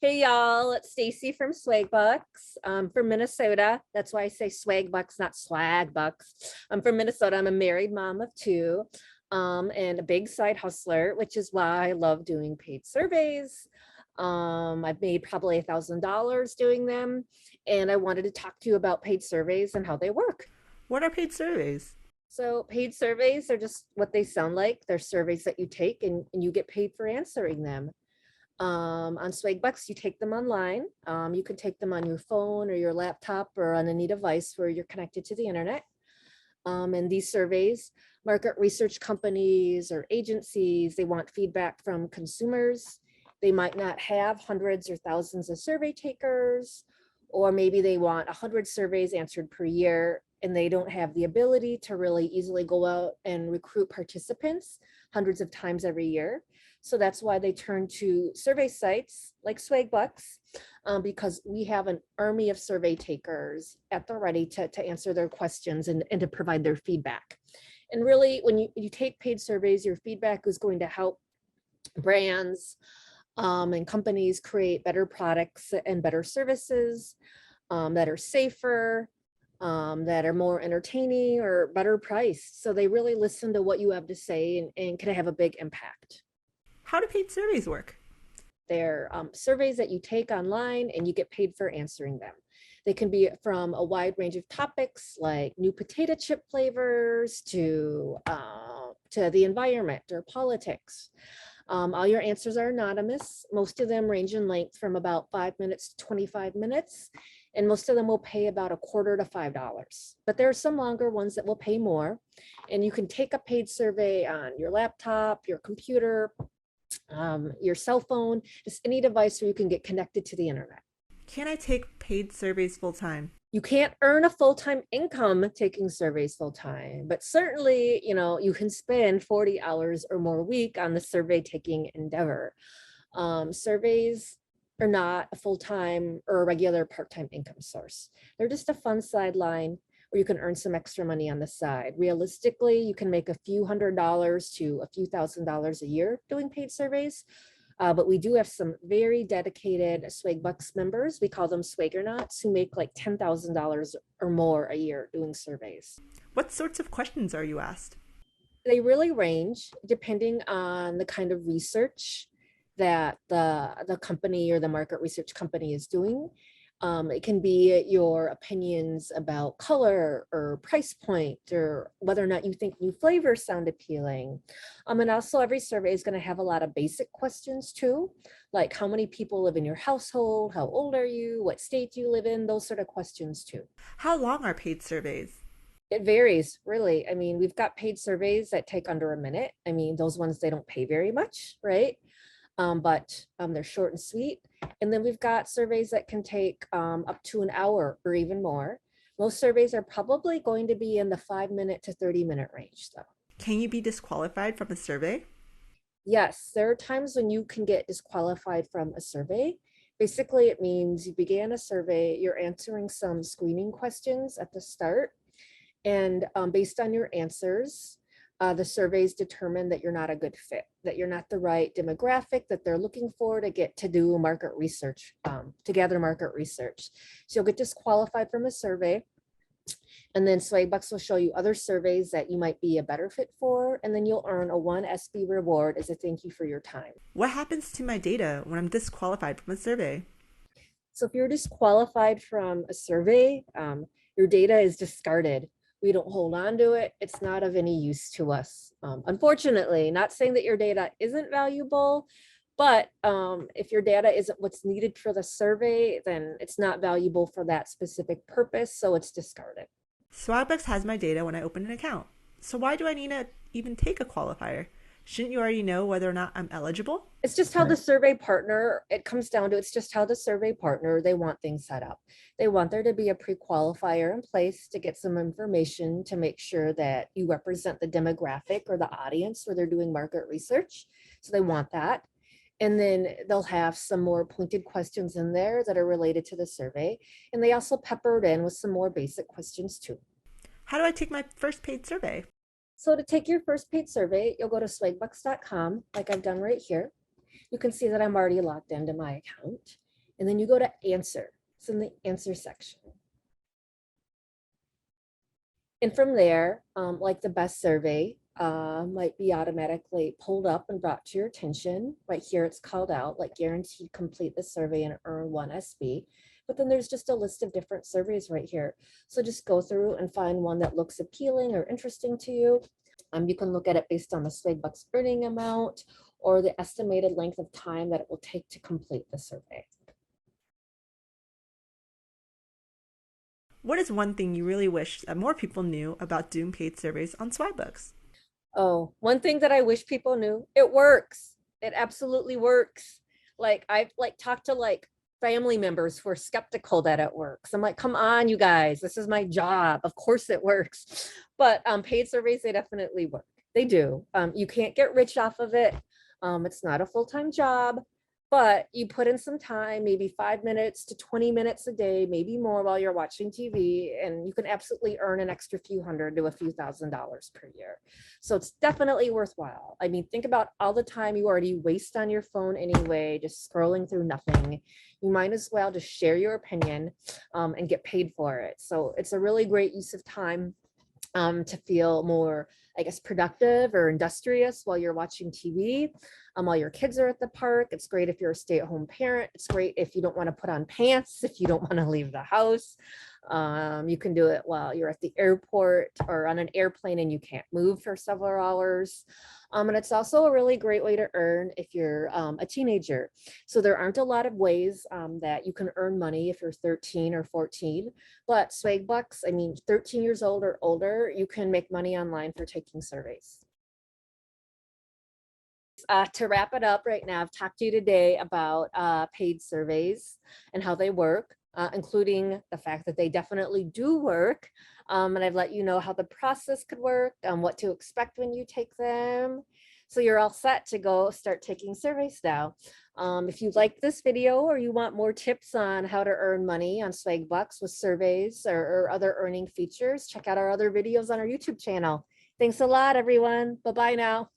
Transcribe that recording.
Hey y'all, it's Stacy from Swagbucks. I'm from Minnesota. That's why I say Swagbucks, not Swagbucks. I'm from Minnesota. I'm a married mom of two, and a big side hustler, which is why I love doing paid surveys. I've made probably $1,000 doing them, and I wanted to talk to you about paid surveys and how they work. What are paid surveys? So paid surveys are just what they sound like. They're surveys that you take and you get paid for answering them. On Swagbucks, you take them online. You can take them on your phone or your laptop or on any device where you're connected to the internet. And these surveys, market research companies or agencies, they want feedback from consumers. They might not have hundreds or thousands of survey takers, or maybe they want 100 surveys answered per year, and they don't have the ability to really easily go out and recruit participants hundreds of times every year. So that's why they turn to survey sites like Swagbucks, because we have an army of survey takers at the ready to answer their questions and to provide their feedback. And really, when you take paid surveys, your feedback is going to help brands and companies create better products and better services that are safer, that are more entertaining or better priced. So they really listen to what you have to say and can have a big impact. How do paid surveys work? They're surveys that you take online and you get paid for answering them. They can be from a wide range of topics like new potato chip flavors to the environment or politics. All your answers are anonymous. Most of them range in length from about 5 minutes to 25 minutes. And most of them will pay about a quarter to $5. But there are some longer ones that will pay more. And you can take a paid survey on your laptop, your computer, your cell phone, just any device where you can get connected to the internet. Can I take paid surveys full time? You can't earn a full-time income taking surveys full-time, but certainly, you can spend 40 hours or more a week on the survey taking endeavor. Surveys are not a full-time or a regular part-time income source. They're just a fun sideline where you can earn some extra money on the side. Realistically, you can make a few $100s to a few $1,000s a year doing paid surveys. But we do have some very dedicated Swagbucks members. We call them Swaggernauts, who make like $10,000 or more a year doing surveys. What sorts of questions are you asked? They really range depending on the kind of research that the company or the market research company is doing. It can be your opinions about color or price point or whether or not you think new flavors sound appealing. And also every survey is going to have a lot of basic questions too, like how many people live in your household, how old are you, what state do you live in, those sort of questions too. How long are paid surveys? It varies, really. I mean, we've got paid surveys that take under a minute. I mean, those ones, they don't pay very much, right? But they're short and sweet. And then we've got surveys that can take up to an hour or even more. Most surveys are probably going to be in the 5 minute to 30-minute range, though. Can you be disqualified from a survey? Yes, there are times when you can get disqualified from a survey. Basically, it means you began a survey, you're answering some screening questions at the start, and based on your answers, the surveys determine that you're not a good fit, that you're not the right demographic that they're looking for to get to do market research, to gather market research. So you'll get disqualified from a survey. And then Swagbucks will show you other surveys that you might be a better fit for. And then you'll earn a 1 SB reward as a thank you for your time. What happens to my data when I'm disqualified from a survey? So if you're disqualified from a survey, your data is discarded. We don't hold on to it. It's not of any use to us. Unfortunately, not saying that your data isn't valuable, but if your data isn't what's needed for the survey, then it's not valuable for that specific purpose, so it's discarded. Swagbucks has my data when I open an account. So why do I need to even take a qualifier? Shouldn't you already know whether or not I'm eligible? It's just how the survey partner, it comes down to, it's just how the survey partner, they want things set up. They want there to be a pre-qualifier in place to get some information to make sure that you represent the demographic or the audience where they're doing market research. So they want that. And then they'll have some more pointed questions in there that are related to the survey. And they also pepper it in with some more basic questions too. How do I take my first paid survey? So to take your first paid survey, you'll go to swagbucks.com like I've done right here. You can see that I'm already logged into my account. And then you go to answer. It's in the answer section. And from there, like the best survey might be automatically pulled up and brought to your attention. Right here, it's called out, like guaranteed complete the survey and earn 1 SB. But then there's just a list of different surveys right here. So just go through and find one that looks appealing or interesting to you. You can look at it based on the Swagbucks earning amount or the estimated length of time that it will take to complete the survey. What is one thing you really wish that more people knew about doing paid surveys on Swagbucks? Oh, one thing that I wish people knew, it works. It absolutely works. Like I've talked to family members who are skeptical that it works. I'm like, come on, you guys, this is my job. Of course it works. But paid surveys, they definitely work. They do. You can't get rich off of it. It's not a full-time job, but you put in some time, maybe 5 minutes to 20 minutes a day, maybe more while you're watching TV, and you can absolutely earn an extra few hundred to a few $1,000s per year. So it's definitely worthwhile. I mean, think about all the time you already waste on your phone anyway, just scrolling through nothing. You might as well just share your opinion and get paid for it. So it's a really great use of time to feel more, I guess, productive or industrious while you're watching TV, while your kids are at the park. It's great if you're a stay-at-home parent. It's great if you don't want to put on pants, if you don't want to leave the house. You can do it while you're at the airport or on an airplane and you can't move for several hours. And it's also a really great way to earn if you're a teenager. So there aren't a lot of ways that you can earn money if you're 13 or 14, but Swagbucks, I mean, 13 years old or older, you can make money online for taking surveys. To wrap it up right now, I've talked to you today about paid surveys and how they work, including the fact that they definitely do work. And I've let you know how the process could work, what to expect when you take them. So you're all set to go start taking surveys now. If you like this video or you want more tips on how to earn money on Swagbucks with surveys or other earning features, check out our other videos on our YouTube channel. Thanks a lot, everyone. Bye-bye now.